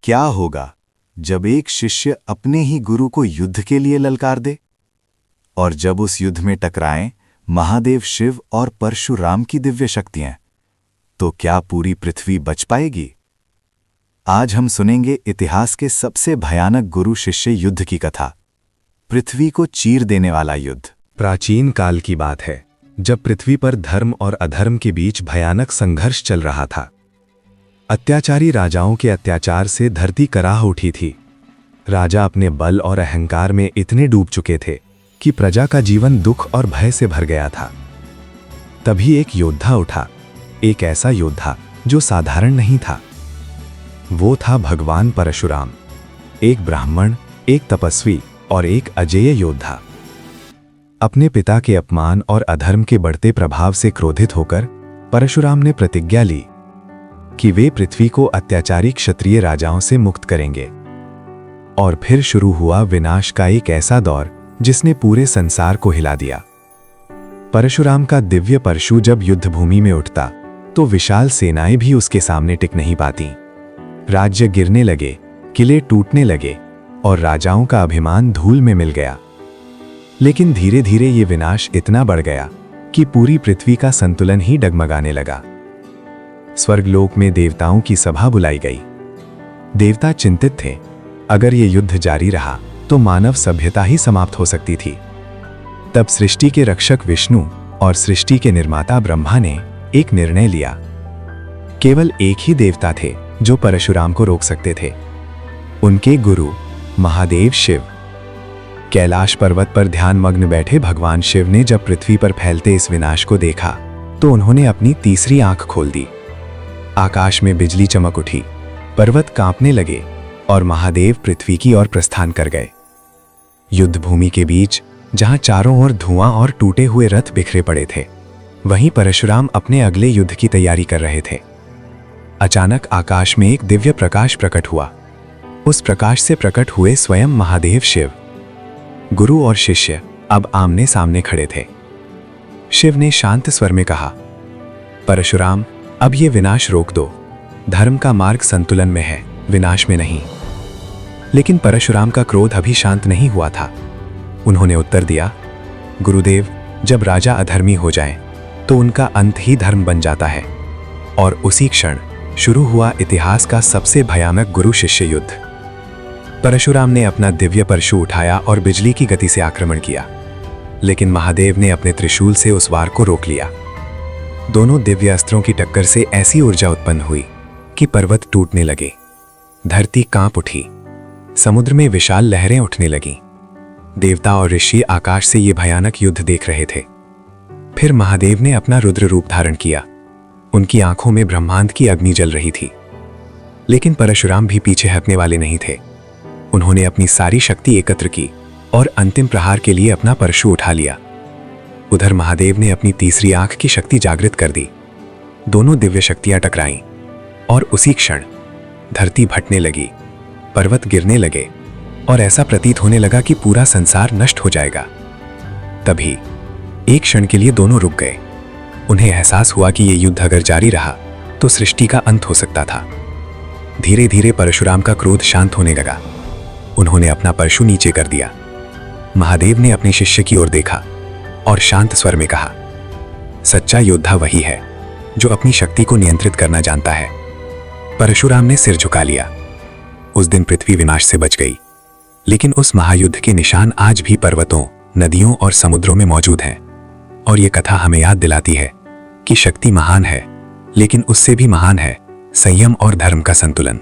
क्या होगा जब एक शिष्य अपने ही गुरु को युद्ध के लिए ललकार दे? और जब उस युद्ध में टकराएं महादेव शिव और परशुराम की दिव्य शक्तियां, तो क्या पूरी पृथ्वी बच पाएगी? आज हम सुनेंगे इतिहास के सबसे भयानक गुरु शिष्य युद्ध की कथा, पृथ्वी को चीर देने वाला युद्ध। प्राचीन काल की बात है, जब पृथ्वी पर धर्म और अधर्म के बीच भयानक संघर्ष चल रहा था। अत्याचारी राजाओं के अत्याचार से धरती कराह उठी थी। राजा अपने बल और अहंकार में इतने डूब चुके थे कि प्रजा का जीवन दुख और भय से भर गया था। तभी एक योद्धा उठा, एक ऐसा योद्धा जो साधारण नहीं था। वो था भगवान परशुराम, एक ब्राह्मण, एक तपस्वी और एक अजेय योद्धा। अपने पिता के अपमान और अधर्म के बढ़ते प्रभाव से क्रोधित होकर परशुराम ने प्रतिज्ञा ली कि वे पृथ्वी को अत्याचारी क्षत्रिय राजाओं से मुक्त करेंगे। और फिर शुरू हुआ विनाश का एक ऐसा दौर जिसने पूरे संसार को हिला दिया। परशुराम का दिव्य परशु जब युद्ध भूमि में उठता तो विशाल सेनाएं भी उसके सामने टिक नहीं पाती। राज्य गिरने लगे, किले टूटने लगे और राजाओं का अभिमान धूल में मिल गया। लेकिन धीरे धीरे ये विनाश इतना बढ़ गया कि पूरी पृथ्वी का संतुलन ही डगमगाने लगा। स्वर्गलोक में देवताओं की सभा बुलाई गई। देवता चिंतित थे, अगर ये युद्ध जारी रहा तो मानव सभ्यता ही समाप्त हो सकती थी। तब सृष्टि के रक्षक विष्णु और सृष्टि के निर्माता ब्रह्मा ने एक निर्णय लिया। केवल एक ही देवता थे जो परशुराम को रोक सकते थे, उनके गुरु महादेव शिव। कैलाश पर्वत पर ध्यानमग्न बैठे भगवान शिव ने जब पृथ्वी पर फैलते इस विनाश को देखा तो उन्होंने अपनी तीसरी आंख खोल दी। आकाश में बिजली चमक उठी, पर्वत कांपने लगे और महादेव पृथ्वी की ओर प्रस्थान कर गए। युद्ध भूमि के बीच, जहां चारों ओर धुआं और टूटे हुए रथ बिखरे पड़े थे, वहीं परशुराम अपने अगले युद्ध की तैयारी कर रहे थे। अचानक आकाश में एक दिव्य प्रकाश प्रकट हुआ। उस प्रकाश से प्रकट हुए स्वयं महादेव शिव। गुरु और शिष्य अब आमने सामने खड़े थे। शिव ने शांत स्वर में कहा, परशुराम, अब ये विनाश रोक दो। धर्म का मार्ग संतुलन में है, विनाश में नहीं। लेकिन परशुराम का क्रोध अभी शांत नहीं हुआ था। उन्होंने उत्तर दिया, गुरुदेव, जब राजा अधर्मी हो जाएं, तो उनका अंत ही धर्म बन जाता है। और उसी क्षण शुरू हुआ इतिहास का सबसे भयानक गुरु शिष्य युद्ध। परशुराम ने अपना दिव्य परशु उठाया और बिजली की गति से आक्रमण किया, लेकिन महादेव ने अपने त्रिशूल से उस वार को रोक लिया। दोनों दिव्य अस्त्रों की टक्कर से ऐसी ऊर्जा उत्पन्न हुई कि पर्वत टूटने लगे, धरती कांप उठी, समुद्र में विशाल लहरें उठने लगीं। देवता और ऋषि आकाश से ये भयानक युद्ध देख रहे थे। फिर महादेव ने अपना रुद्र रूप धारण किया। उनकी आंखों में ब्रह्मांड की अग्नि जल रही थी। लेकिन परशुराम भी पीछे हटने वाले नहीं थे। उन्होंने अपनी सारी शक्ति एकत्र की और अंतिम प्रहार के लिए अपना परशु उठा लिया। उधर महादेव ने अपनी तीसरी आंख की शक्ति जागृत कर दी। दोनों दिव्य शक्तियां टकराईं और उसी क्षण धरती फटने लगी, पर्वत गिरने लगे और ऐसा प्रतीत होने लगा कि पूरा संसार नष्ट हो जाएगा। तभी एक क्षण के लिए दोनों रुक गए। उन्हें एहसास हुआ कि यह युद्ध अगर जारी रहा तो सृष्टि का अंत हो सकता था। धीरे धीरे परशुराम का क्रोध शांत होने लगा। उन्होंने अपना परशु नीचे कर दिया। महादेव ने अपने शिष्य की ओर देखा और शांत स्वर में कहा, सच्चा योद्धा वही है जो अपनी शक्ति को नियंत्रित करना जानता है। परशुराम ने सिर झुका लिया। उस दिन पृथ्वी विनाश से बच गई, लेकिन उस महायुद्ध के निशान आज भी पर्वतों, नदियों और समुद्रों में मौजूद हैं। और ये कथा हमें याद दिलाती है कि शक्ति महान है, लेकिन उससे भी महान है संयम और धर्म का संतुलन।